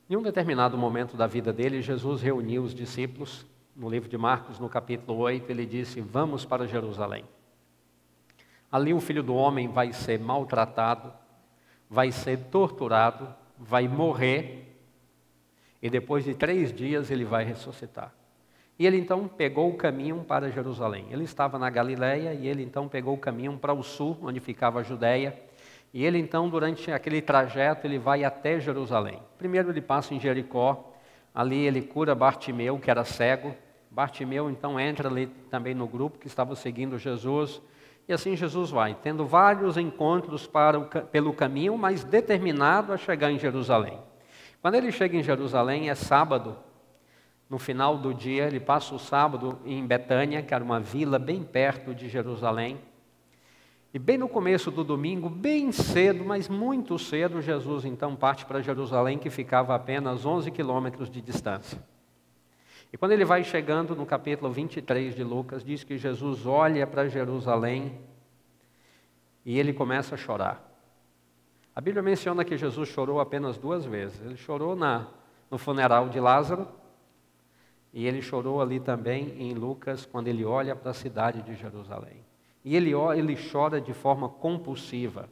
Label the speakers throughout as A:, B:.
A: Em um determinado momento da vida dele, Jesus reuniu os discípulos. No livro de Marcos, no capítulo 8, ele disse: vamos para Jerusalém. Ali o Filho do Homem vai ser maltratado, vai ser torturado, vai morrer, e depois de 3 dias ele vai ressuscitar. E ele então pegou o caminho para Jerusalém. Ele estava na Galileia e ele então pegou o caminho para o sul, onde ficava a Judéia. E ele então, durante aquele trajeto, ele vai até Jerusalém. Primeiro ele passa em Jericó, ali ele cura Bartimeu, que era cego. Bartimeu então entra ali também no grupo que estava seguindo Jesus. E assim Jesus vai, tendo vários encontros pelo caminho, mas determinado a chegar em Jerusalém. Quando ele chega em Jerusalém, é sábado. No final do dia, ele passa o sábado em Betânia, que era uma vila bem perto de Jerusalém. E bem no começo do domingo, bem cedo, mas muito cedo, Jesus então parte para Jerusalém, que ficava a apenas 11 quilômetros de distância. E quando ele vai chegando no capítulo 23 de Lucas, diz que Jesus olha para Jerusalém e ele começa a chorar. A Bíblia menciona que Jesus chorou apenas 2 vezes. Ele chorou no funeral de Lázaro, e ele chorou ali também em Lucas, quando ele olha para a cidade de Jerusalém. E ele chora de forma compulsiva.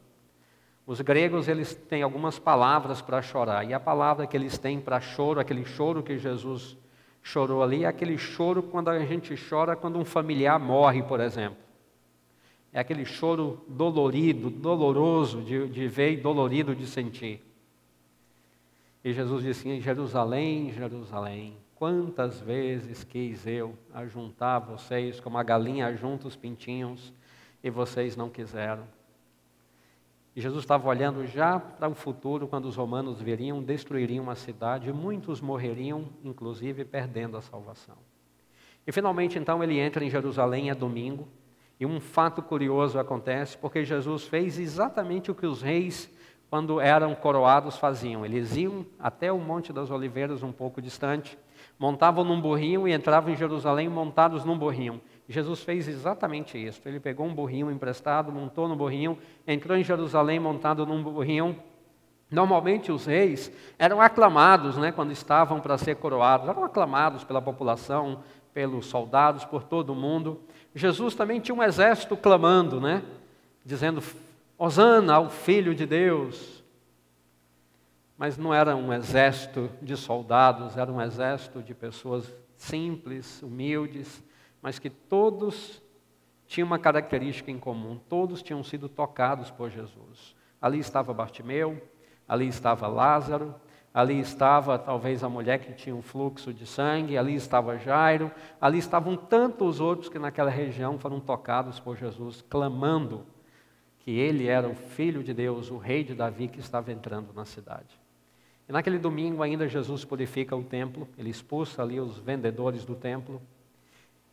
A: Os gregos, eles têm algumas palavras para chorar, e a palavra que eles têm para choro, aquele choro que Jesus chorou ali, é aquele choro quando a gente chora quando um familiar morre, por exemplo. É aquele choro dolorido, doloroso de ver e dolorido de sentir. E Jesus disse assim: Jerusalém, Jerusalém, quantas vezes quis eu ajuntar vocês como a galinha ajunta os pintinhos, e vocês não quiseram. E Jesus estava olhando já para o futuro, quando os romanos viriam, destruiriam a cidade, e muitos morreriam, inclusive perdendo a salvação. E finalmente então ele entra em Jerusalém, é domingo, e um fato curioso acontece, porque Jesus fez exatamente o que os reis, quando eram coroados, faziam. Eles iam até o Monte das Oliveiras, um pouco distante, montavam num burrinho e entravam em Jerusalém montados num burrinho. Jesus fez exatamente isso. Ele pegou um burrinho emprestado, montou no burrinho, entrou em Jerusalém montado num burrinho. Normalmente os reis eram aclamados, quando estavam para ser coroados, eram aclamados pela população, pelos soldados, por todo mundo. Jesus também tinha um exército clamando, dizendo: Hosana ao Filho de Deus. Mas não era um exército de soldados, era um exército de pessoas simples, humildes, mas que todos tinham uma característica em comum, todos tinham sido tocados por Jesus. Ali estava Bartimeu, ali estava Lázaro, ali estava talvez a mulher que tinha um fluxo de sangue, ali estava Jairo, ali estavam tantos outros que naquela região foram tocados por Jesus, clamando que ele era o Filho de Deus, o Rei de Davi que estava entrando na cidade. E naquele domingo ainda Jesus purifica o templo, ele expulsa ali os vendedores do templo.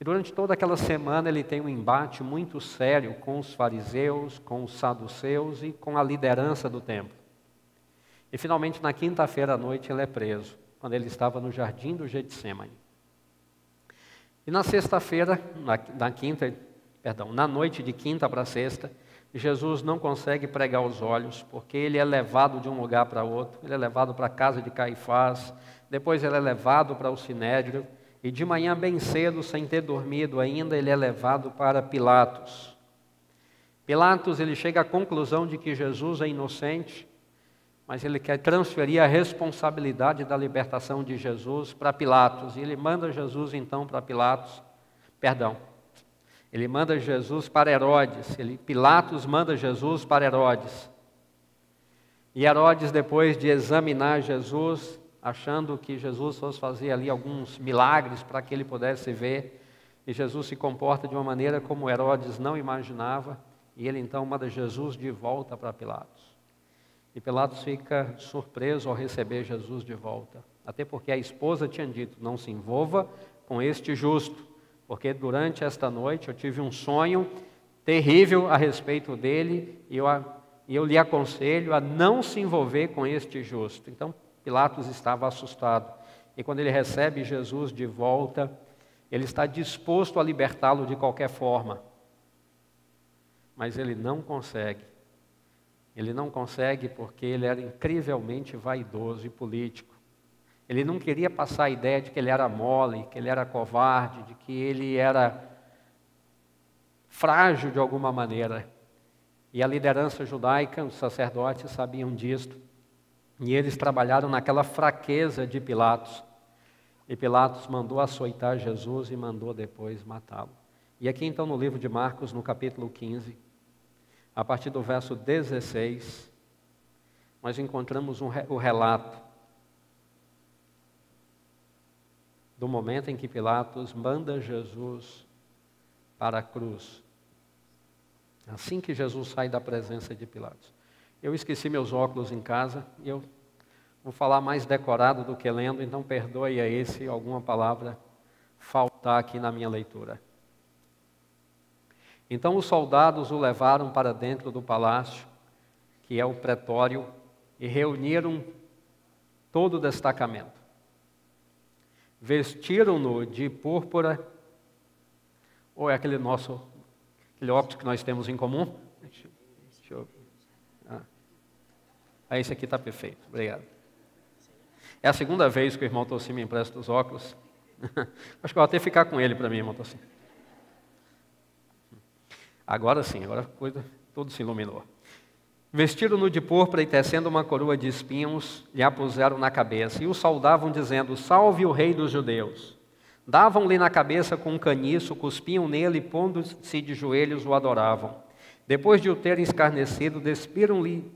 A: E durante toda aquela semana ele tem um embate muito sério com os fariseus, com os saduceus e com a liderança do templo. E finalmente na quinta-feira à noite ele é preso, quando ele estava no jardim do Getsêmani. E na sexta-feira, na noite de quinta para sexta, Jesus não consegue pregar os olhos, porque ele é levado de um lugar para outro. Ele é levado para a casa de Caifás, depois ele é levado para o Sinédrio, e de manhã bem cedo, sem ter dormido ainda, ele é levado para Pilatos. Pilatos, ele chega à conclusão de que Jesus é inocente, mas ele quer transferir a responsabilidade da libertação de Jesus para Pilatos, e ele manda Jesus então para Ele manda Jesus para Herodes. Pilatos manda Jesus para Herodes. E Herodes, depois de examinar Jesus, achando que Jesus fosse fazer ali alguns milagres para que ele pudesse ver, e Jesus se comporta de uma maneira como Herodes não imaginava, e ele então manda Jesus de volta para Pilatos. E Pilatos fica surpreso ao receber Jesus de volta, até porque a esposa tinha dito: não se envolva com este justo, porque durante esta noite eu tive um sonho terrível a respeito dele, e eu lhe aconselho a não se envolver com este justo. Então Pilatos estava assustado, e quando ele recebe Jesus de volta, ele está disposto a libertá-lo de qualquer forma, mas ele não consegue. Ele não consegue porque ele era incrivelmente vaidoso e político. Ele não queria passar a ideia de que ele era mole, que ele era covarde, de que ele era frágil de alguma maneira. E a liderança judaica, os sacerdotes sabiam disto. E eles trabalharam naquela fraqueza de Pilatos. E Pilatos mandou açoitar Jesus e mandou depois matá-lo. E aqui então no livro de Marcos, no capítulo 15, a partir do verso 16, nós encontramos o relato do momento em que Pilatos manda Jesus para a cruz. Assim que Jesus sai da presença de Pilatos. Eu esqueci meus óculos em casa e eu vou falar mais decorado do que lendo, então perdoe aí se alguma palavra faltar aqui na minha leitura. Então os soldados o levaram para dentro do palácio, que é o pretório, e reuniram todo o destacamento. Vestiram-no de púrpura, ou é aquele óculos que nós temos em comum? Deixa eu... esse aqui está perfeito, obrigado. É a segunda vez que o irmão Tossi me empresta os óculos. Acho que eu vou até ficar com ele para mim, irmão Tossi. Agora sim, agora a coisa, tudo se iluminou. Vestiram-no de púrpura e tecendo uma coroa de espinhos, lhe a puseram na cabeça, e o saudavam dizendo, salve o rei dos judeus. Davam-lhe na cabeça com um caniço, cuspiam nele e pondo-se de joelhos o adoravam. Depois de o terem escarnecido, despiram-lhe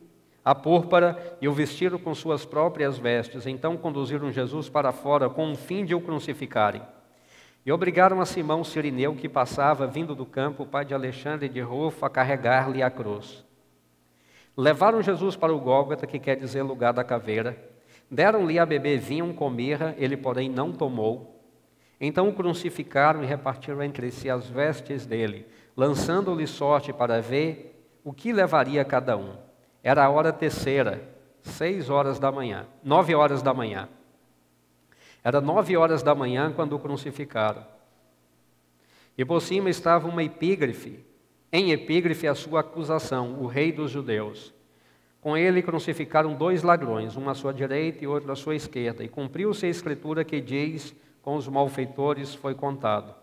A: a púrpura e o vestiram com suas próprias vestes. Então conduziram Jesus para fora com o fim de o crucificarem. E obrigaram a Simão Cirineu, que passava, vindo do campo, pai de Alexandre de Rufo, a carregar-lhe a cruz. Levaram Jesus para o Gólgota, que quer dizer lugar da caveira. Deram-lhe a beber vinho com mirra, ele, porém, não tomou. Então o crucificaram e repartiram entre si as vestes dele, lançando-lhe sorte para ver o que levaria cada um. Era a hora terceira, 9 horas da manhã. Era 9 horas da manhã quando o crucificaram. E por cima estava uma epígrafe, em epígrafe a sua acusação, o rei dos judeus. Com ele crucificaram 2 ladrões, um à sua direita e outro à sua esquerda. E cumpriu-se a escritura que diz, com os malfeitores foi contado.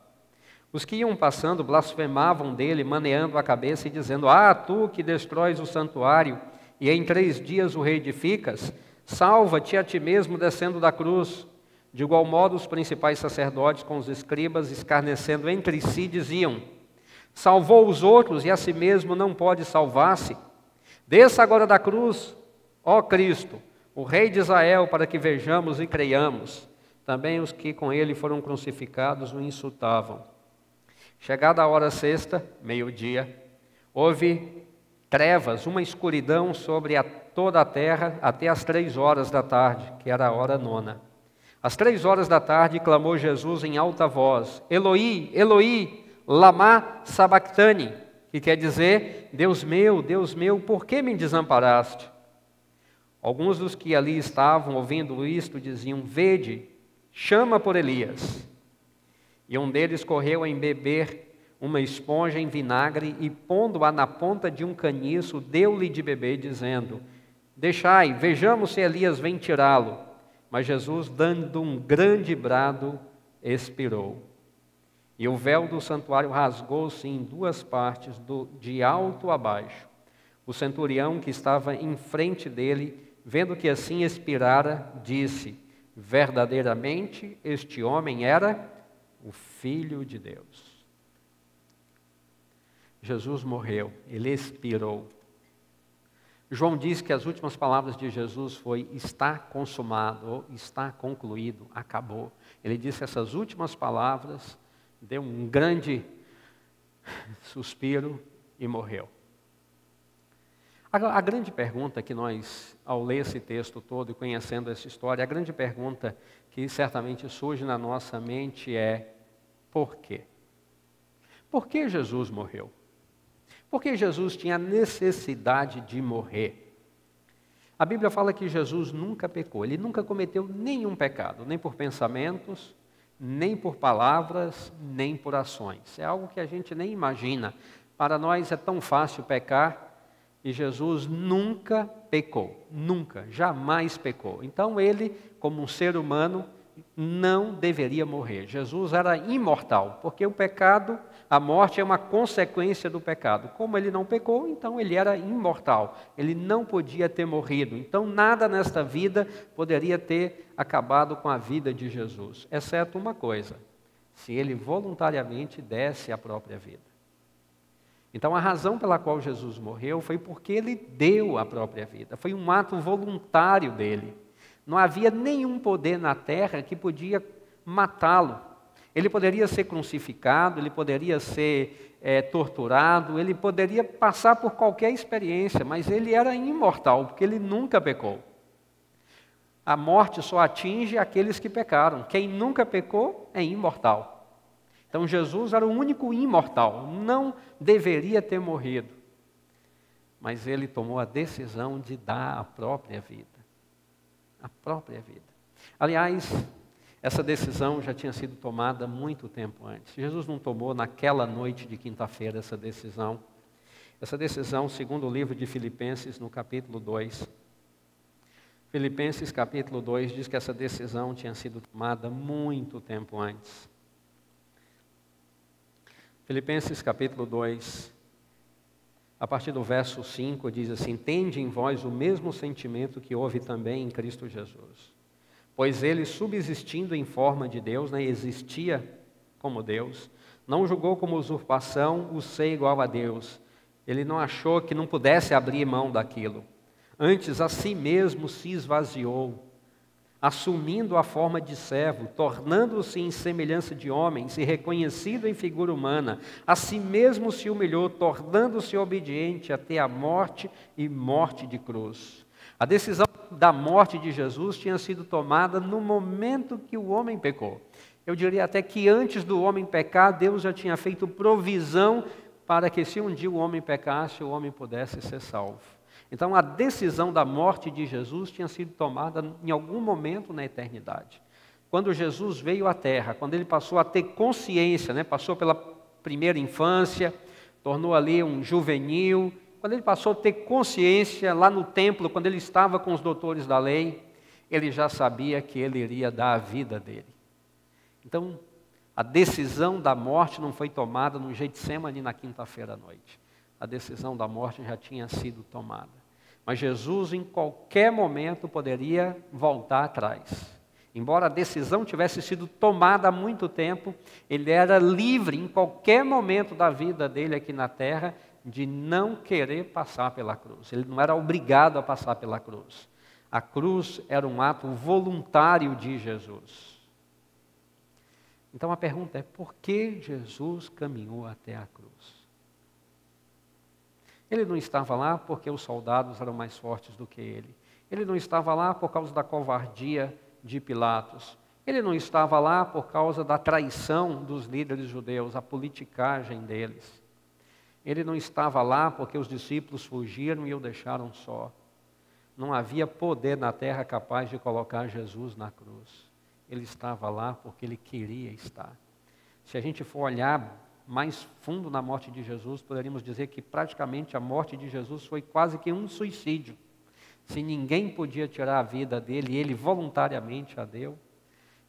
A: Os que iam passando blasfemavam dele, maneando a cabeça e dizendo, tu que destróis o santuário e em 3 dias o reedificas, salva-te a ti mesmo descendo da cruz. De igual modo, os principais sacerdotes com os escribas, escarnecendo entre si, diziam, salvou os outros e a si mesmo não pode salvar-se. Desça agora da cruz, ó Cristo, o Rei de Israel, para que vejamos e creiamos. Também os que com ele foram crucificados o insultavam. Chegada a hora sexta, meio-dia, houve trevas, uma escuridão sobre toda a terra até as 3 horas da tarde, que era a hora 9. Às 3 horas da tarde, clamou Jesus em alta voz, Eloi, Eloi, lama sabachthani, que quer dizer, Deus meu, por que me desamparaste? Alguns dos que ali estavam, ouvindo isto, diziam, vede, chama por Elias. E um deles correu a embeber uma esponja em vinagre e, pondo-a na ponta de um caniço, deu-lhe de beber, dizendo, deixai, vejamos se Elias vem tirá-lo. Mas Jesus, dando um grande brado, expirou. E o véu do santuário rasgou-se em 2 partes, de alto a baixo. O centurião que estava em frente dele, vendo que assim expirara, disse, verdadeiramente este homem era o Filho de Deus. Jesus morreu, ele expirou. João diz que as últimas palavras de Jesus foi, está consumado, ou está concluído, acabou. Ele disse essas últimas palavras, deu um grande suspiro e morreu. A grande pergunta que nós, ao ler esse texto todo e conhecendo essa história, a grande pergunta que certamente surge na nossa mente é, por quê? Por que Jesus morreu? Por que Jesus tinha a necessidade de morrer? A Bíblia fala que Jesus nunca pecou, ele nunca cometeu nenhum pecado, nem por pensamentos, nem por palavras, nem por ações. É algo que a gente nem imagina. Para nós é tão fácil pecar E Jesus nunca pecou, nunca, jamais pecou. Então ele, como um ser humano, não deveria morrer. Jesus era imortal, porque o pecado, a morte é uma consequência do pecado. Como ele não pecou, então ele era imortal. Ele não podia ter morrido. Então nada nesta vida poderia ter acabado com a vida de Jesus, exceto uma coisa: se ele voluntariamente desse a própria vida. Então a razão pela qual Jesus morreu foi porque ele deu a própria vida. Foi um ato voluntário dele. Não havia nenhum poder na terra que podia matá-lo. Ele poderia ser crucificado, ele poderia ser torturado, ele poderia passar por qualquer experiência, mas ele era imortal, porque ele nunca pecou. A morte só atinge aqueles que pecaram. Quem nunca pecou é imortal. Então Jesus era o único imortal, não deveria ter morrido. Mas ele tomou a decisão de dar a própria vida. A própria vida. Aliás, essa decisão já tinha sido tomada muito tempo antes. Jesus não tomou naquela noite de quinta-feira essa decisão. Essa decisão, segundo o livro de Filipenses, no capítulo 2. Filipenses capítulo 2 diz que essa decisão tinha sido tomada muito tempo antes. Filipenses capítulo 2, a partir do verso 5, diz assim: tende em vós o mesmo sentimento que houve também em Cristo Jesus. Pois ele, subsistindo em forma de Deus, existia como Deus, não julgou como usurpação o ser igual a Deus. Ele não achou que não pudesse abrir mão daquilo. Antes, a si mesmo se esvaziou, assumindo a forma de servo, tornando-se em semelhança de homens e reconhecido em figura humana, a si mesmo se humilhou, tornando-se obediente até a morte e morte de cruz. A decisão da morte de Jesus tinha sido tomada no momento que o homem pecou. Eu diria até que antes do homem pecar, Deus já tinha feito provisão para que, se um dia o homem pecasse, o homem pudesse ser salvo. Então a decisão da morte de Jesus tinha sido tomada em algum momento na eternidade. Quando Jesus veio à Terra, quando ele passou a ter consciência, passou pela primeira infância, tornou ali um juvenil, quando ele passou a ter consciência lá no templo, quando ele estava com os doutores da lei, ele já sabia que ele iria dar a vida dele. Então, a decisão da morte não foi tomada no Getsemane na quinta-feira à noite. A decisão da morte já tinha sido tomada. Mas Jesus, em qualquer momento, poderia voltar atrás. Embora a decisão tivesse sido tomada há muito tempo, ele era livre, em qualquer momento da vida dele aqui na terra, de não querer passar pela cruz. Ele não era obrigado a passar pela cruz. A cruz era um ato voluntário de Jesus. Então a pergunta é: por que Jesus caminhou até a cruz? Ele não estava lá porque os soldados eram mais fortes do que ele. Ele não estava lá por causa da covardia de Pilatos. Ele não estava lá por causa da traição dos líderes judeus, a politicagem deles. Ele não estava lá porque os discípulos fugiram e o deixaram só. Não havia poder na terra capaz de colocar Jesus na cruz. Ele estava lá porque ele queria estar. Se a gente for olhar mais fundo na morte de Jesus, poderíamos dizer que praticamente a morte de Jesus foi quase que um suicídio. Se ninguém podia tirar a vida dele e ele voluntariamente a deu,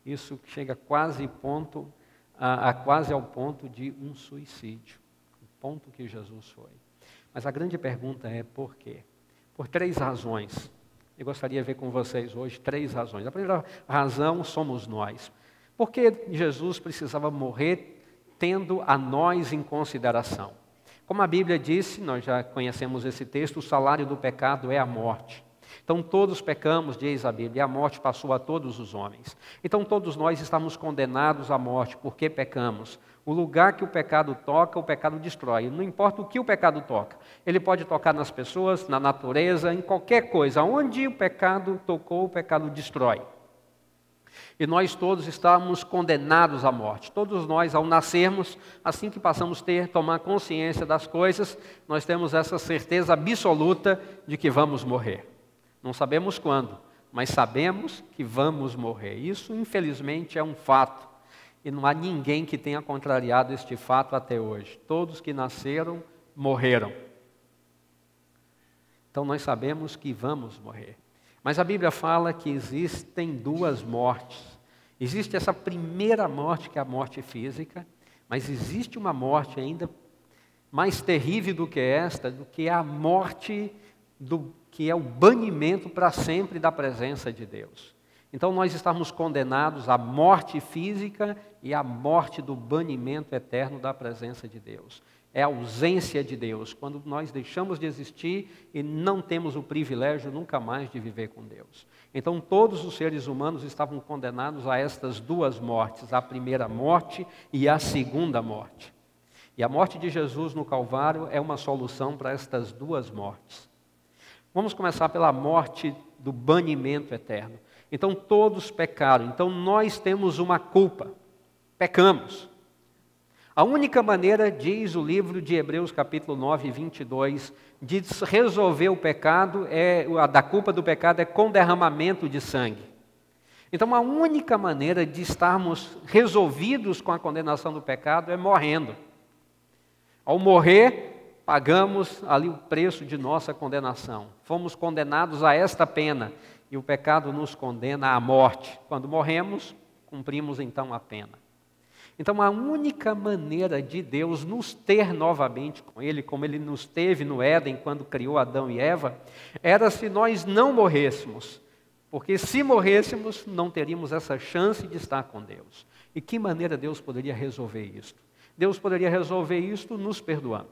A: isso chega quase ao ponto de um suicídio, o ponto que Jesus foi. Mas a grande pergunta é: por quê? Por 3 razões. Eu gostaria de ver com vocês hoje 3 razões. A primeira razão somos nós. Por que Jesus precisava morrer tendo a nós em consideração? Como a Bíblia disse, nós já conhecemos esse texto, o salário do pecado é a morte. Então todos pecamos, diz a Bíblia, e a morte passou a todos os homens. Então todos nós estamos condenados à morte, porque pecamos. O lugar que o pecado toca, o pecado destrói. Não importa o que o pecado toca. Ele pode tocar nas pessoas, na natureza, em qualquer coisa. Onde o pecado tocou, o pecado destrói. E nós todos estamos condenados à morte. Todos nós, ao nascermos, assim que passamos a tomar consciência das coisas, nós temos essa certeza absoluta de que vamos morrer. Não sabemos quando, mas sabemos que vamos morrer. Isso, infelizmente, é um fato. E não há ninguém que tenha contrariado este fato até hoje. Todos que nasceram, morreram. Então nós sabemos que vamos morrer. Mas a Bíblia fala que existem duas mortes. Existe essa primeira morte, que é a morte física, mas existe uma morte ainda mais terrível do que esta, do que a morte que é o banimento para sempre da presença de Deus. Então nós estamos condenados à morte física e à morte do banimento eterno da presença de Deus. É a ausência de Deus, quando nós deixamos de existir e não temos o privilégio nunca mais de viver com Deus. Então todos os seres humanos estavam condenados a estas duas mortes, a primeira morte e a segunda morte. E a morte de Jesus no Calvário é uma solução para estas duas mortes. Vamos começar pela morte do banimento eterno. Então todos pecaram, então nós temos uma culpa, pecamos. A única maneira, diz o livro de Hebreus capítulo 9, 22, de resolver o pecado, da culpa do pecado é com derramamento de sangue. Então a única maneira de estarmos resolvidos com a condenação do pecado é morrendo. Ao morrer, pagamos ali o preço de nossa condenação. Fomos condenados a esta pena e o pecado nos condena à morte. Quando morremos, cumprimos então a pena. Então a única maneira de Deus nos ter novamente com Ele, como Ele nos teve no Éden quando criou Adão e Eva, era se nós não morrêssemos. Porque se morrêssemos, não teríamos essa chance de estar com Deus. E que maneira Deus poderia resolver isso? Deus poderia resolver isto nos perdoando,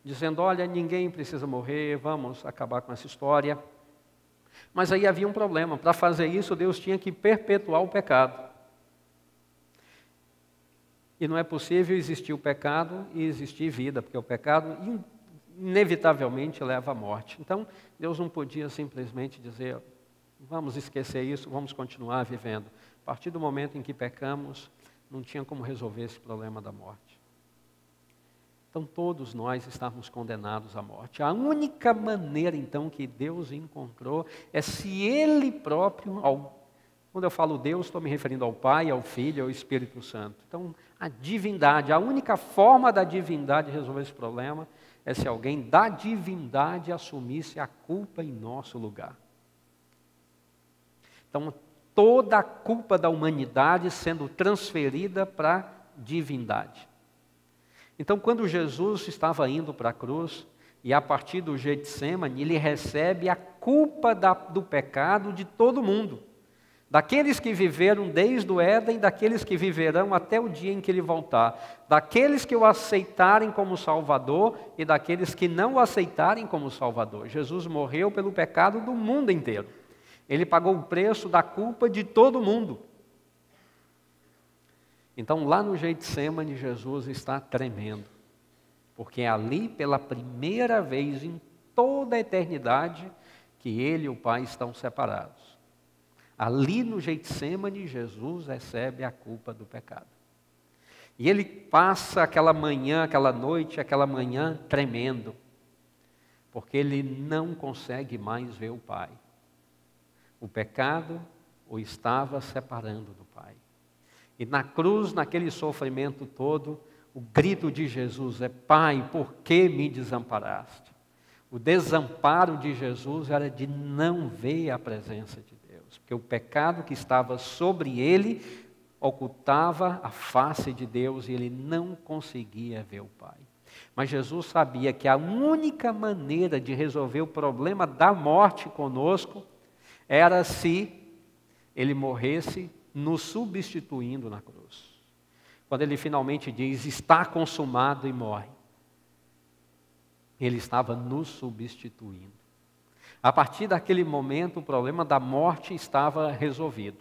A: dizendo, olha, ninguém precisa morrer, vamos acabar com essa história. Mas aí havia um problema, para fazer isso Deus tinha que perpetuar o pecado. E não é possível existir o pecado e existir vida, porque o pecado inevitavelmente leva à morte. Então Deus não podia simplesmente dizer, vamos esquecer isso, vamos continuar vivendo. A partir do momento em que pecamos, não tinha como resolver esse problema da morte. Então todos nós estávamos condenados à morte. A única maneira então que Deus encontrou é se Ele próprio, quando eu falo Deus, estou me referindo ao Pai, ao Filho e ao Espírito Santo. Então a divindade, a única forma da divindade resolver esse problema é se alguém da divindade assumisse a culpa em nosso lugar. Então toda a culpa da humanidade sendo transferida para a divindade. Então, quando Jesus estava indo para a cruz, e a partir do Getsêmani, ele recebe a culpa do pecado de todo mundo. Daqueles que viveram desde o Éden, daqueles que viverão até o dia em que ele voltar. Daqueles que o aceitarem como Salvador e daqueles que não o aceitarem como Salvador. Jesus morreu pelo pecado do mundo inteiro. Ele pagou o preço da culpa de todo mundo. Então, lá no Getsêmani, Jesus está tremendo. Porque é ali, pela primeira vez em toda a eternidade, que ele e o Pai estão separados. Ali no Getsêmani, Jesus recebe a culpa do pecado. E ele passa aquela manhã tremendo. Porque ele não consegue mais ver o Pai. O pecado o estava separando do Pai. E na cruz, naquele sofrimento todo, o grito de Jesus é, Pai, por que me desamparaste? O desamparo de Jesus era de não ver a presença de Deus, porque o pecado que estava sobre ele ocultava a face de Deus e ele não conseguia ver o Pai. Mas Jesus sabia que a única maneira de resolver o problema da morte conosco era se ele morresse nos substituindo na cruz. Quando ele finalmente diz, está consumado e morre, ele estava nos substituindo. A partir daquele momento, o problema da morte estava resolvido.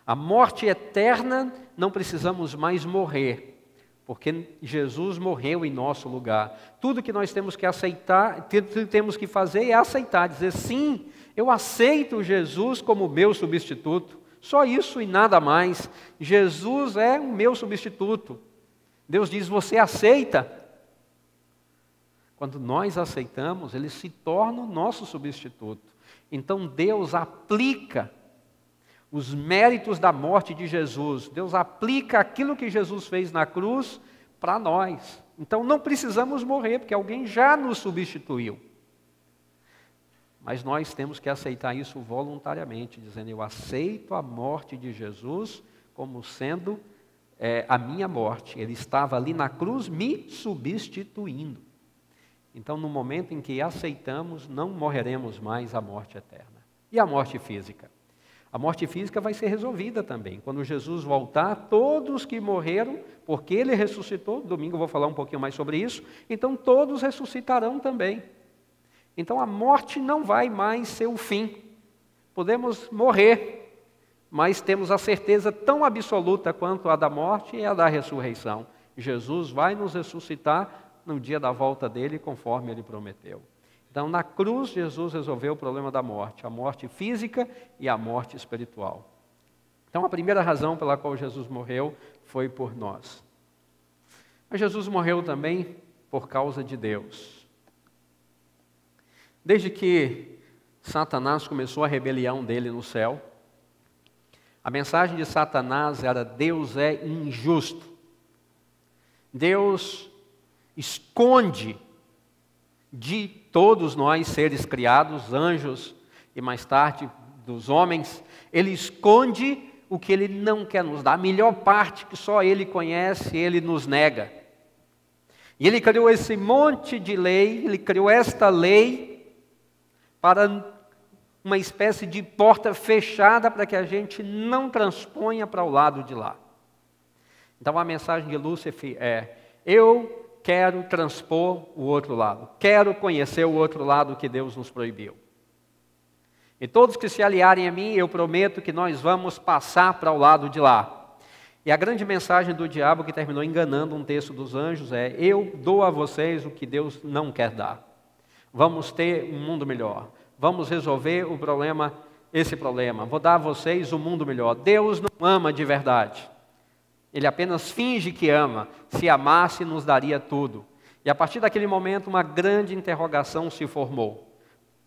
A: A morte eterna, não precisamos mais morrer, porque Jesus morreu em nosso lugar. Tudo que nós temos que aceitar, temos que fazer é aceitar, dizer sim, eu aceito Jesus como meu substituto. Só isso e nada mais. Jesus é o meu substituto. Deus diz, você aceita? Quando nós aceitamos, ele se torna o nosso substituto. Então Deus aplica os méritos da morte de Jesus. Deus aplica aquilo que Jesus fez na cruz para nós. Então não precisamos morrer, porque alguém já nos substituiu. mas nós temos que aceitar isso voluntariamente, dizendo: eu aceito a morte de Jesus como sendo a minha morte. Ele estava ali na cruz me substituindo. Então, no momento em que aceitamos, não morreremos mais a morte eterna. E a morte física? A morte física vai ser resolvida também. Quando Jesus voltar, todos que morreram, porque Ele ressuscitou, domingo eu vou falar um pouquinho mais sobre isso, então todos ressuscitarão também. Então a morte não vai mais ser o fim. Podemos morrer, mas temos a certeza tão absoluta quanto a da morte e a da ressurreição. Jesus vai nos ressuscitar no dia da volta dele, conforme Ele prometeu. Então, na cruz, Jesus resolveu o problema da morte, a morte física e a morte espiritual. Então, a primeira razão pela qual Jesus morreu foi por nós. Mas Jesus morreu também por causa de Deus. Desde que Satanás começou a rebelião dele no céu, a mensagem de Satanás era: Deus é injusto. Deus esconde de todos nós, seres criados, anjos e mais tarde dos homens, Ele esconde o que Ele não quer nos dar. A melhor parte que só Ele conhece, Ele nos nega. E Ele criou esse monte de lei, Ele criou esta lei para uma espécie de porta fechada para que a gente não transponha para o lado de lá. Então a mensagem de Lúcifer é: eu quero transpor o outro lado, quero conhecer o outro lado que Deus nos proibiu. E todos que se aliarem a mim, eu prometo que nós vamos passar para o lado de lá. E a grande mensagem do diabo, que terminou enganando um terço dos anjos, é: eu dou a vocês o que Deus não quer dar. Vamos ter um mundo melhor, vamos resolver esse problema, vou dar a vocês um mundo melhor. Deus não ama de verdade. Ele apenas finge que ama. Se amasse, nos daria tudo. E a partir daquele momento, uma grande interrogação se formou.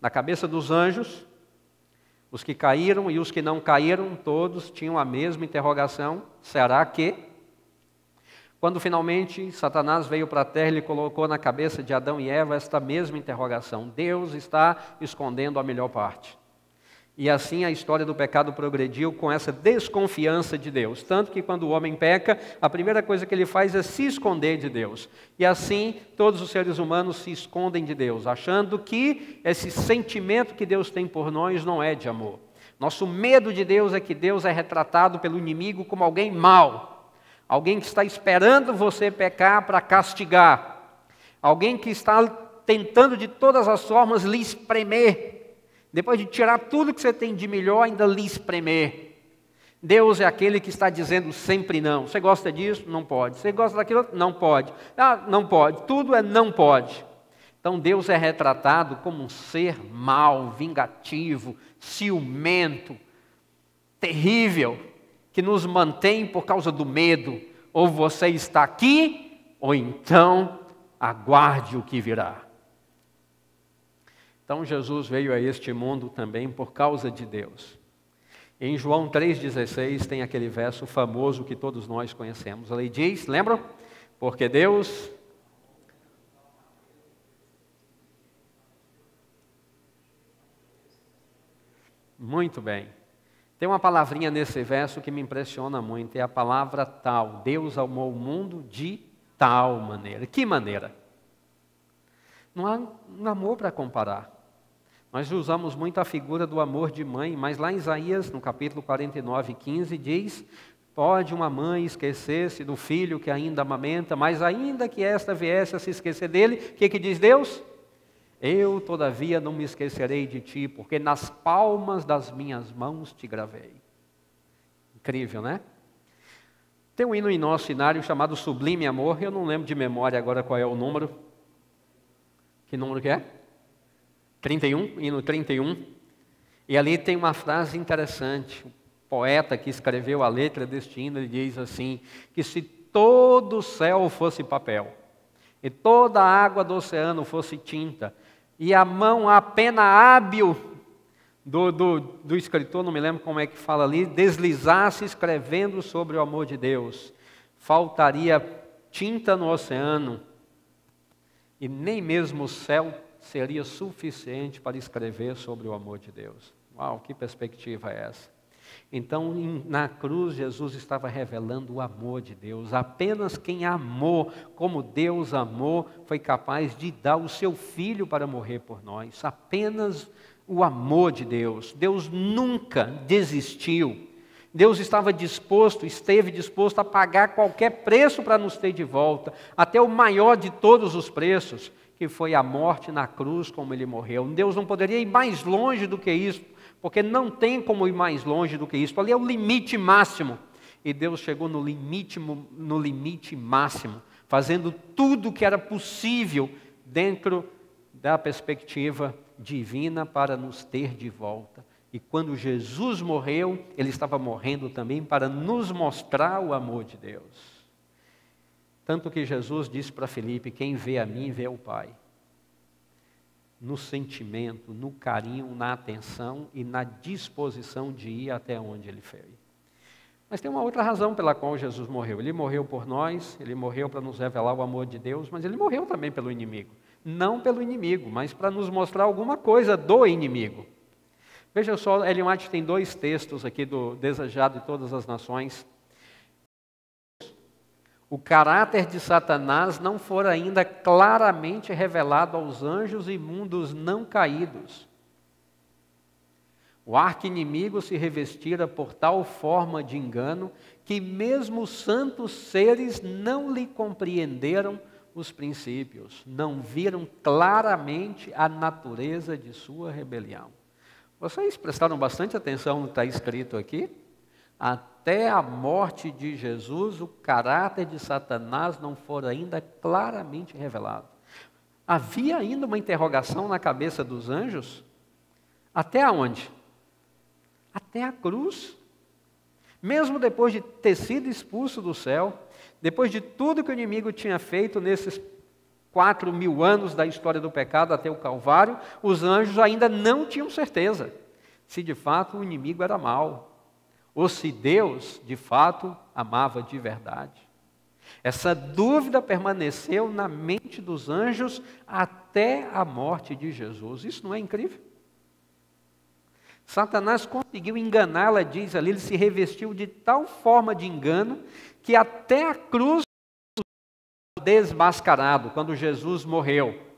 A: Na cabeça dos anjos, os que caíram e os que não caíram, todos tinham a mesma interrogação: será que? Quando finalmente Satanás veio para a terra, ele colocou na cabeça de Adão e Eva esta mesma interrogação: Deus está escondendo a melhor parte. E assim a história do pecado progrediu com essa desconfiança de Deus. Tanto que quando o homem peca, a primeira coisa que ele faz é se esconder de Deus. E assim todos os seres humanos se escondem de Deus, achando que esse sentimento que Deus tem por nós não é de amor. Nosso medo de Deus é que Deus é retratado pelo inimigo como alguém mau. Alguém que está esperando você pecar para castigar. Alguém que está tentando de todas as formas lhe espremer. Depois de tirar tudo que você tem de melhor, ainda lhe espremer. Deus é aquele que está dizendo sempre não. Você gosta disso? Não pode. Você gosta daquilo? Não pode. Não pode. Tudo é não pode. Então Deus é retratado como um ser mau, vingativo, ciumento, terrível, que nos mantém por causa do medo. Ou você está aqui, ou então aguarde o que virá. Então Jesus veio a este mundo também por causa de Deus. Em João 3,16 tem aquele verso famoso que todos nós conhecemos. Ali diz, lembram? Porque Deus... Muito bem. Tem uma palavrinha nesse verso que me impressiona muito, é a palavra tal. Deus amou o mundo de tal maneira. Que maneira? Não há um amor para comparar. Nós usamos muito a figura do amor de mãe, mas lá em Isaías, no capítulo 49, 15, diz: pode uma mãe esquecer-se do filho que ainda amamenta, mas ainda que esta viesse a se esquecer dele, o que diz Deus? Eu, todavia, não me esquecerei de ti, porque nas palmas das minhas mãos te gravei. Incrível, né? Tem um hino em nosso cenário chamado Sublime Amor, eu não lembro de memória agora qual é o número. Que número que é? 31, hino 31. E ali tem uma frase interessante. O poeta que escreveu a letra deste hino, ele diz assim, que se todo o céu fosse papel, e toda a água do oceano fosse tinta, e a mão, a pena hábil do escritor, não me lembro como é que fala ali, deslizasse escrevendo sobre o amor de Deus, faltaria tinta no oceano, e nem mesmo o céu seria suficiente para escrever sobre o amor de Deus. Uau, que perspectiva é essa? Então, na cruz, Jesus estava revelando o amor de Deus. Apenas quem amou como Deus amou foi capaz de dar o seu Filho para morrer por nós. Apenas o amor de Deus. Deus nunca desistiu. Deus esteve disposto a pagar qualquer preço para nos ter de volta, até o maior de todos os preços, que foi a morte na cruz, como Ele morreu. Deus não poderia ir mais longe do que isso, porque não tem como ir mais longe do que isso. Ali é o limite máximo. E Deus chegou no limite máximo, fazendo tudo o que era possível dentro da perspectiva divina para nos ter de volta. E quando Jesus morreu, Ele estava morrendo também para nos mostrar o amor de Deus. Tanto que Jesus disse para Filipe: quem vê a mim, vê o Pai. No sentimento, no carinho, na atenção e na disposição de ir até onde Ele foi. Mas tem uma outra razão pela qual Jesus morreu. Ele morreu por nós, Ele morreu para nos revelar o amor de Deus, mas Ele morreu também pelo inimigo. Não pelo inimigo, mas para nos mostrar alguma coisa do inimigo. Veja só, Ellen White tem 2 textos aqui do Desejado de Todas as Nações. O caráter de Satanás não for ainda claramente revelado aos anjos e mundos não caídos. O arqui-inimigo se revestira por tal forma de engano que mesmo os santos seres não lhe compreenderam os princípios, não viram claramente a natureza de sua rebelião. Vocês prestaram bastante atenção no que está escrito aqui? Até a morte de Jesus, o caráter de Satanás não for ainda claramente revelado. Havia ainda uma interrogação na cabeça dos anjos? Até aonde? Até a cruz. Mesmo depois de ter sido expulso do céu, depois de tudo que o inimigo tinha feito nesses 4.000 anos da história do pecado até o Calvário, os anjos ainda não tinham certeza se de fato o inimigo era mau, ou se Deus de fato amava de verdade. Essa dúvida permaneceu na mente dos anjos até a morte de Jesus. Isso não é incrível? Satanás conseguiu enganá-la, diz ali, ele se revestiu de tal forma de engano que até a cruz desmascarado, quando Jesus morreu.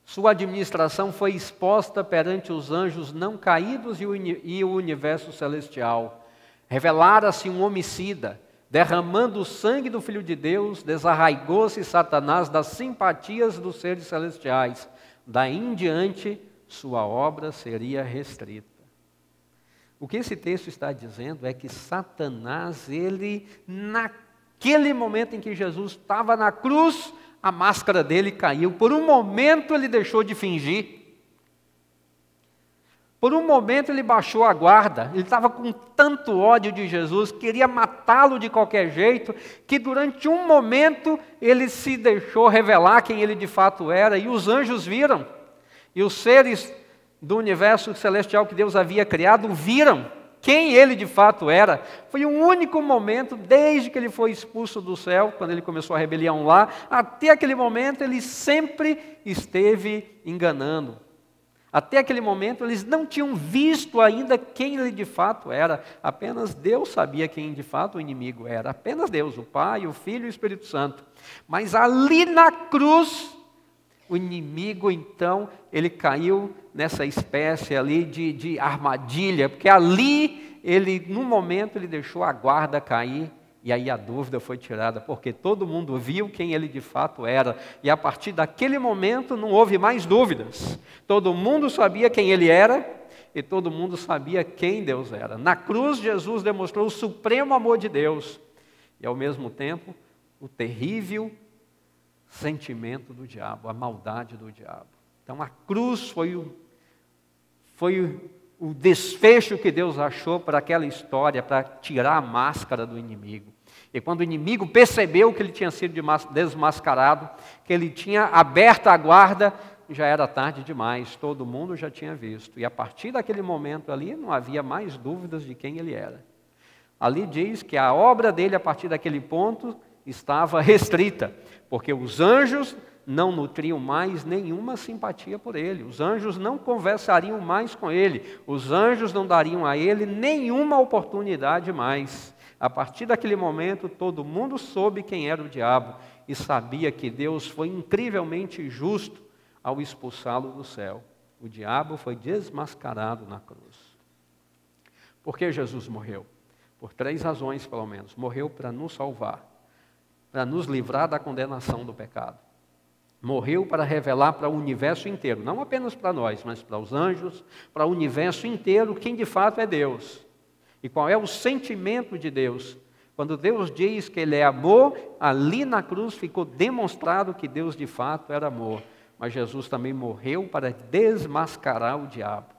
A: Sua administração foi exposta perante os anjos não caídos e o universo celestial. Revelara-se um homicida, derramando o sangue do Filho de Deus, desarraigou-se Satanás das simpatias dos seres celestiais. Daí em diante, sua obra seria restrita. O que esse texto está dizendo é que Satanás, naquele momento em que Jesus estava na cruz, a máscara dele caiu. Por um momento ele deixou de fingir. Por um momento ele baixou a guarda. Ele estava com tanto ódio de Jesus, queria matá-lo de qualquer jeito, que durante um momento ele se deixou revelar quem ele de fato era, e os anjos viram. E os seres do universo celestial que Deus havia criado viram quem ele de fato era. Foi um único momento, desde que ele foi expulso do céu, quando ele começou a rebelião lá, até aquele momento ele sempre esteve enganando. Até aquele momento eles não tinham visto ainda quem ele de fato era. Apenas Deus sabia quem de fato o inimigo era. Apenas Deus, o Pai, o Filho e o Espírito Santo. Mas ali na cruz, o inimigo, então, ele caiu nessa espécie ali de armadilha, porque ali, num momento, ele deixou a guarda cair, e aí a dúvida foi tirada, porque todo mundo viu quem ele de fato era, e a partir daquele momento não houve mais dúvidas. Todo mundo sabia quem ele era, e todo mundo sabia quem Deus era. Na cruz, Jesus demonstrou o supremo amor de Deus, e ao mesmo tempo, o terrível sentimento do diabo, a maldade do diabo. Então a cruz foi o desfecho que Deus achou para aquela história, para tirar a máscara do inimigo. E quando o inimigo percebeu que ele tinha sido desmascarado, que ele tinha aberto a guarda, já era tarde demais, todo mundo já tinha visto. E a partir daquele momento ali, não havia mais dúvidas de quem ele era. Ali diz que a obra dele, a partir daquele ponto, estava restrita, porque os anjos não nutriam mais nenhuma simpatia por ele. Os anjos não conversariam mais com ele. Os anjos não dariam a ele nenhuma oportunidade mais. A partir daquele momento, todo mundo soube quem era o diabo e sabia que Deus foi incrivelmente justo ao expulsá-lo do céu. O diabo foi desmascarado na cruz. Por que Jesus morreu? Por 3 razões, pelo menos. Morreu para nos salvar, para nos livrar da condenação do pecado. Morreu para revelar para o universo inteiro, não apenas para nós, mas para os anjos, para o universo inteiro, quem de fato é Deus. E qual é o sentimento de Deus? Quando Deus diz que Ele é amor, ali na cruz ficou demonstrado que Deus de fato era amor. Mas Jesus também morreu para desmascarar o diabo.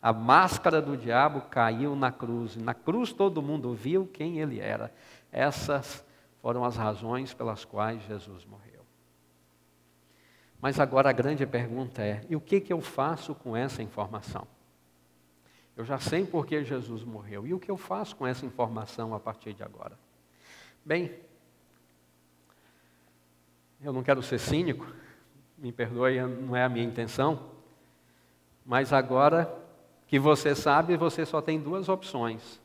A: A máscara do diabo caiu na cruz. E na cruz todo mundo viu quem Ele era. Essas foram as razões pelas quais Jesus morreu. Mas agora a grande pergunta é, e o que eu faço com essa informação? Eu já sei por que Jesus morreu. E o que eu faço com essa informação a partir de agora? Bem, eu não quero ser cínico, me perdoe, não é a minha intenção, mas agora que você sabe, você só tem 2 opções.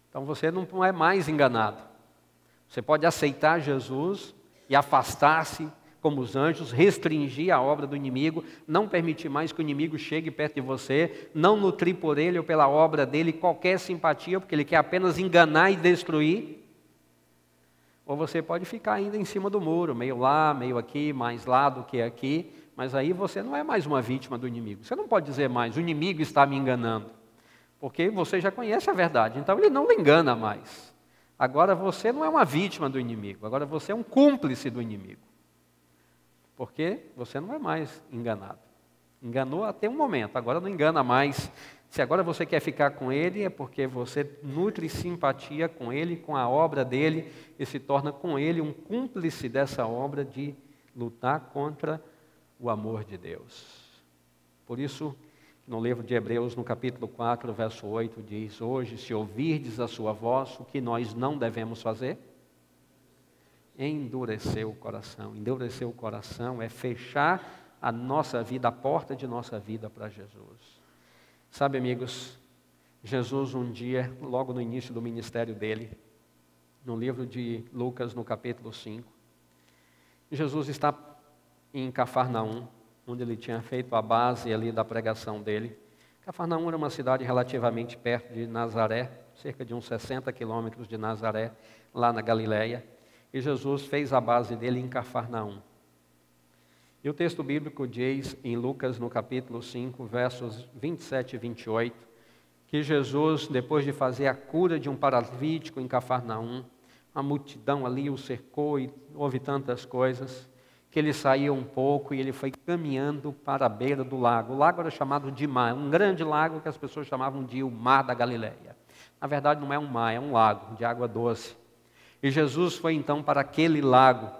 A: Então você não é mais enganado. Você pode aceitar Jesus e afastar-se como os anjos, restringir a obra do inimigo, não permitir mais que o inimigo chegue perto de você, não nutrir por ele ou pela obra dele qualquer simpatia, porque ele quer apenas enganar e destruir. Ou você pode ficar ainda em cima do muro, meio lá, meio aqui, mais lá do que aqui, mas aí você não é mais uma vítima do inimigo. Você não pode dizer mais, o inimigo está me enganando, porque você já conhece a verdade, então ele não lhe engana mais. Agora você não é uma vítima do inimigo, agora você é um cúmplice do inimigo. Porque você não é mais enganado. Enganou até um momento, agora não engana mais. Se agora você quer ficar com ele, é porque você nutre simpatia com ele, com a obra dele, e se torna com ele um cúmplice dessa obra de lutar contra o amor de Deus. Por isso, no livro de Hebreus, no capítulo 4, verso 8, diz: hoje, se ouvirdes a sua voz, o que nós não devemos fazer? Endurecer o coração. Endurecer o coração é fechar a nossa vida, a porta de nossa vida para Jesus. Sabe, amigos, Jesus um dia, logo no início do ministério dele, no livro de Lucas, no capítulo 5, Jesus está em Cafarnaum, onde ele tinha feito a base ali da pregação dele. Cafarnaum era uma cidade relativamente perto de Nazaré, cerca de uns 60 quilômetros de Nazaré, lá na Galileia. E Jesus fez a base dele em Cafarnaum. E o texto bíblico diz, em Lucas, no capítulo 5, versos 27 e 28, que Jesus, depois de fazer a cura de um paralítico em Cafarnaum, a multidão ali o cercou e houve tantas coisas, que ele saiu um pouco e ele foi caminhando para a beira do lago. O lago era chamado de Mar, um grande lago que as pessoas chamavam de o Mar da Galileia. Na verdade não é um mar, é um lago de água doce. E Jesus foi então para aquele lago.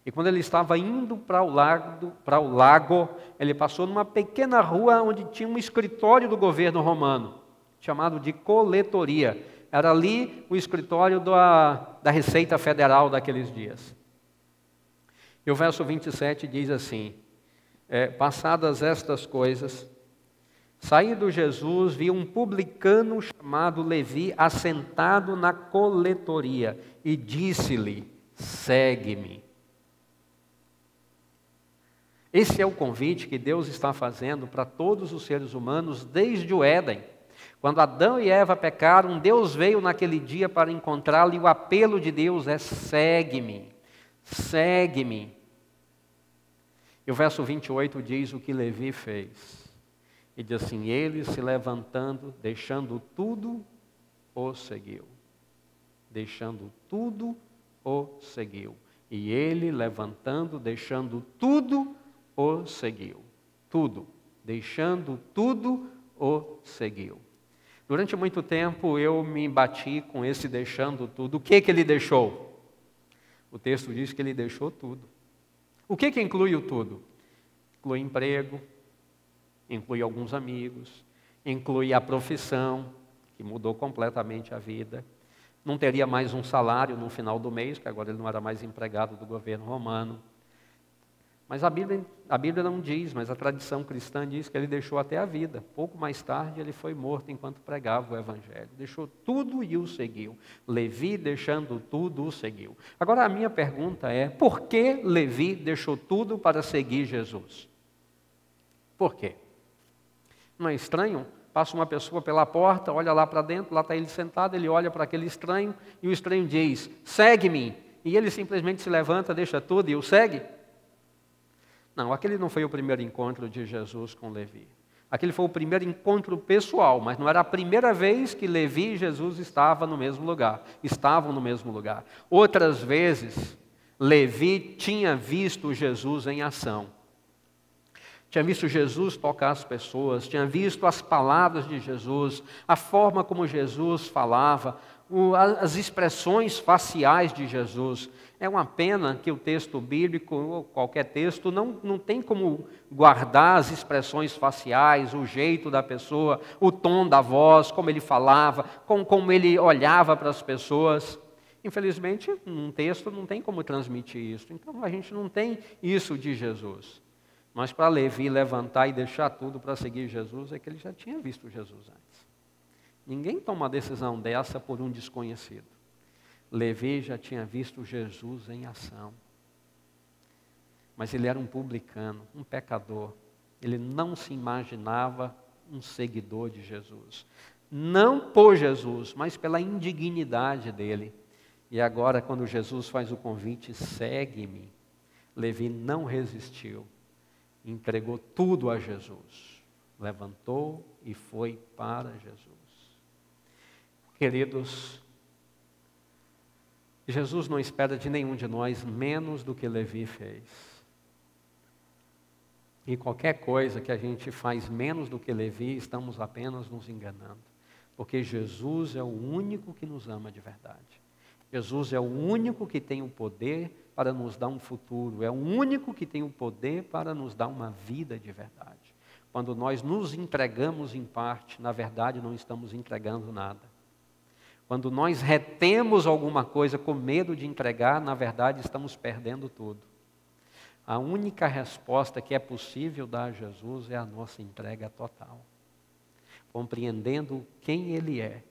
A: E quando ele estava indo para o lago, ele passou numa pequena rua onde tinha um escritório do governo romano, chamado de coletoria. Era ali o escritório da Receita Federal daqueles dias. E o verso 27 diz assim, passadas estas coisas, saindo Jesus, viu um publicano chamado Levi assentado na coletoria e disse-lhe, segue-me. Esse é o convite que Deus está fazendo para todos os seres humanos desde o Éden. Quando Adão e Eva pecaram, Deus veio naquele dia para encontrá-lo e o apelo de Deus é segue-me, segue-me. E o verso 28 diz o que Levi fez. E diz assim, ele se levantando, deixando tudo, o seguiu. Deixando tudo, o seguiu. E ele levantando, deixando tudo, o seguiu. Tudo. Deixando tudo, o seguiu. Durante muito tempo eu me bati com esse deixando tudo. O que ele deixou? O texto diz que ele deixou tudo. O que inclui o tudo? Inclui emprego, inclui alguns amigos, inclui a profissão, que mudou completamente a vida. Não teria mais um salário no final do mês, que agora ele não era mais empregado do governo romano. Mas a Bíblia não diz, mas a tradição cristã diz que ele deixou até a vida. Pouco mais tarde ele foi morto enquanto pregava o Evangelho. Deixou tudo e o seguiu. Levi, deixando tudo, o seguiu. Agora a minha pergunta é, por que Levi deixou tudo para seguir Jesus? Por quê? Não é estranho? Passa uma pessoa pela porta, olha lá para dentro, lá está ele sentado, ele olha para aquele estranho e o estranho diz, segue-me. E ele simplesmente se levanta, deixa tudo e o segue? Não, aquele não foi o primeiro encontro de Jesus com Levi. Aquele foi o primeiro encontro pessoal, mas não era a primeira vez que Levi e Jesus estavam no mesmo lugar. Outras vezes, Levi tinha visto Jesus em ação. Tinha visto Jesus tocar as pessoas, tinha visto as palavras de Jesus, a forma como Jesus falava, as expressões faciais de Jesus. É uma pena que o texto bíblico, ou qualquer texto, não tem como guardar as expressões faciais, o jeito da pessoa, o tom da voz, como ele falava, como ele olhava para as pessoas. Infelizmente, um texto não tem como transmitir isso. Então, a gente não tem isso de Jesus. Mas para Levi levantar e deixar tudo para seguir Jesus, é que ele já tinha visto Jesus antes. Ninguém toma uma decisão dessa por um desconhecido. Levi já tinha visto Jesus em ação. Mas ele era um publicano, um pecador. Ele não se imaginava um seguidor de Jesus. Não por Jesus, mas pela indignidade dele. E agora, quando Jesus faz o convite, segue-me, Levi não resistiu. Entregou tudo a Jesus. Levantou e foi para Jesus. Queridos, Jesus não espera de nenhum de nós menos do que Levi fez. E qualquer coisa que a gente faz menos do que Levi, estamos apenas nos enganando. Porque Jesus é o único que nos ama de verdade. Jesus é o único que tem o poder para nos dar um futuro. É o único que tem o poder para nos dar uma vida de verdade. Quando nós nos entregamos em parte, na verdade não estamos entregando nada. Quando nós retemos alguma coisa com medo de entregar, na verdade estamos perdendo tudo. A única resposta que é possível dar a Jesus é a nossa entrega total. Compreendendo quem Ele é,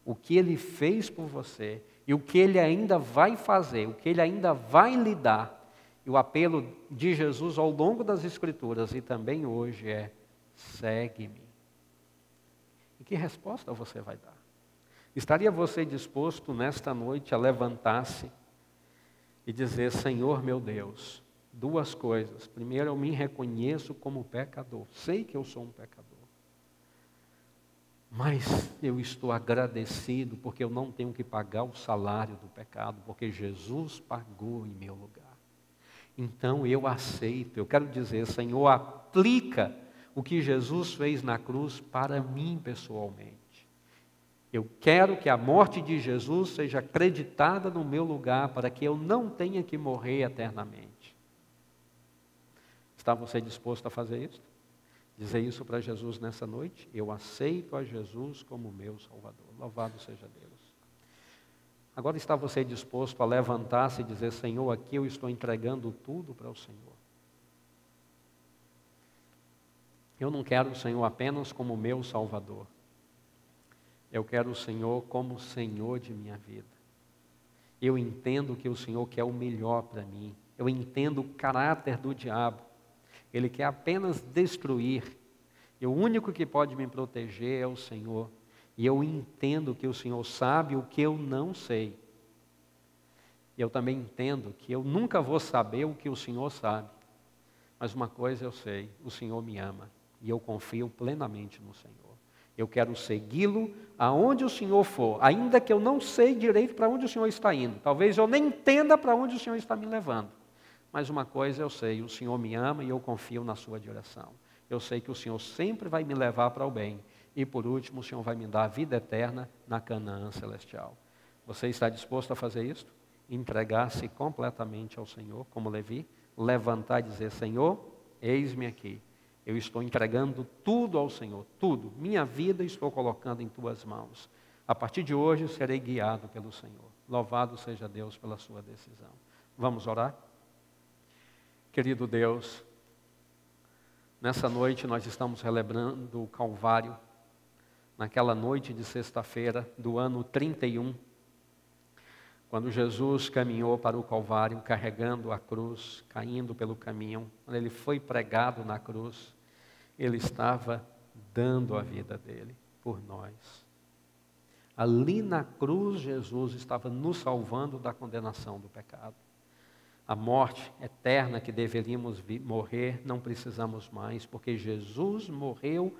A: o que Ele fez por você e o que Ele ainda vai fazer, o que Ele ainda vai lhe dar. E o apelo de Jesus ao longo das Escrituras e também hoje é: segue-me. E que resposta você vai dar? Estaria você disposto nesta noite a levantar-se e dizer: Senhor meu Deus, duas coisas. Primeiro, eu me reconheço como pecador. Sei que eu sou um pecador. Mas eu estou agradecido porque eu não tenho que pagar o salário do pecado, porque Jesus pagou em meu lugar. Então eu aceito. Eu quero dizer: Senhor, aplica o que Jesus fez na cruz para mim pessoalmente. Eu quero que a morte de Jesus seja acreditada no meu lugar, para que eu não tenha que morrer eternamente. Está você disposto a fazer isso? Dizer isso para Jesus nessa noite? Eu aceito a Jesus como meu Salvador. Louvado seja Deus. Agora está você disposto a levantar-se e dizer: Senhor, aqui eu estou entregando tudo para o Senhor. Eu não quero o Senhor apenas como meu Salvador. Eu quero o Senhor como Senhor de minha vida. Eu entendo que o Senhor quer o melhor para mim. Eu entendo o caráter do diabo. Ele quer apenas destruir. E o único que pode me proteger é o Senhor. E eu entendo que o Senhor sabe o que eu não sei. E eu também entendo que eu nunca vou saber o que o Senhor sabe. Mas uma coisa eu sei: o Senhor me ama. E eu confio plenamente no Senhor. Eu quero segui-lo aonde o Senhor for, ainda que eu não sei direito para onde o Senhor está indo. Talvez eu nem entenda para onde o Senhor está me levando. Mas uma coisa eu sei: o Senhor me ama e eu confio na sua direção. Eu sei que o Senhor sempre vai me levar para o bem. E por último, o Senhor vai me dar a vida eterna na Canaã celestial. Você está disposto a fazer isso? Entregar-se completamente ao Senhor, como Levi? Levantar e dizer: Senhor, eis-me aqui. Eu estou entregando tudo ao Senhor, tudo. Minha vida estou colocando em tuas mãos. A partir de hoje serei guiado pelo Senhor. Louvado seja Deus pela sua decisão. Vamos orar? Querido Deus, nessa noite nós estamos celebrando o Calvário, naquela noite de sexta-feira do ano 31, quando Jesus caminhou para o Calvário carregando a cruz, caindo pelo caminho, quando ele foi pregado na cruz, ele estava dando a vida dele por nós. Ali na cruz, Jesus estava nos salvando da condenação do pecado. A morte eterna que deveríamos morrer, não precisamos mais, porque Jesus morreu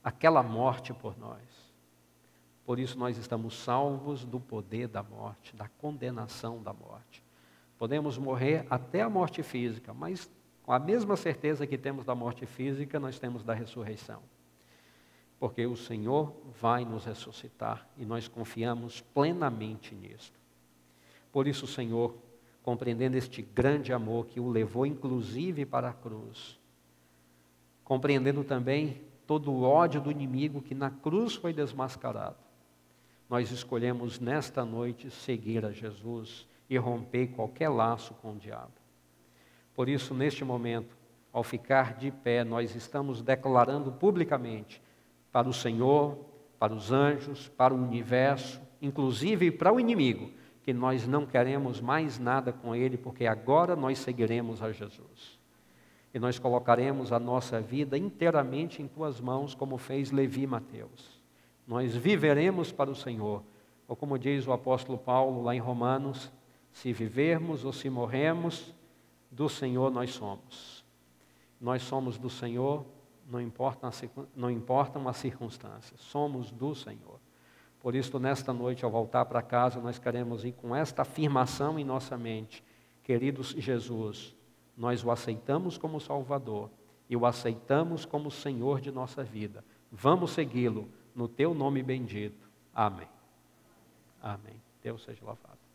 A: aquela morte por nós. Por isso nós estamos salvos do poder da morte, da condenação da morte. Podemos morrer até a morte física, mas com a mesma certeza que temos da morte física, nós temos da ressurreição. Porque o Senhor vai nos ressuscitar e nós confiamos plenamente nisto. Por isso, Senhor, compreendendo este grande amor que o levou inclusive para a cruz, compreendendo também todo o ódio do inimigo que na cruz foi desmascarado, nós escolhemos nesta noite seguir a Jesus e romper qualquer laço com o diabo. Por isso, neste momento, ao ficar de pé, nós estamos declarando publicamente para o Senhor, para os anjos, para o universo, inclusive para o inimigo, que nós não queremos mais nada com ele, porque agora nós seguiremos a Jesus. E nós colocaremos a nossa vida inteiramente em tuas mãos, como fez Levi e Mateus. Nós viveremos para o Senhor, ou como diz o apóstolo Paulo lá em Romanos, se vivermos ou se morremos, do Senhor nós somos. Nós somos do Senhor, não importam as circunstâncias, somos do Senhor. Por isso, nesta noite, ao voltar para casa, nós queremos ir com esta afirmação em nossa mente: querido Jesus, nós o aceitamos como Salvador e o aceitamos como Senhor de nossa vida. Vamos segui-lo no teu nome bendito. Amém. Amém. Deus seja louvado.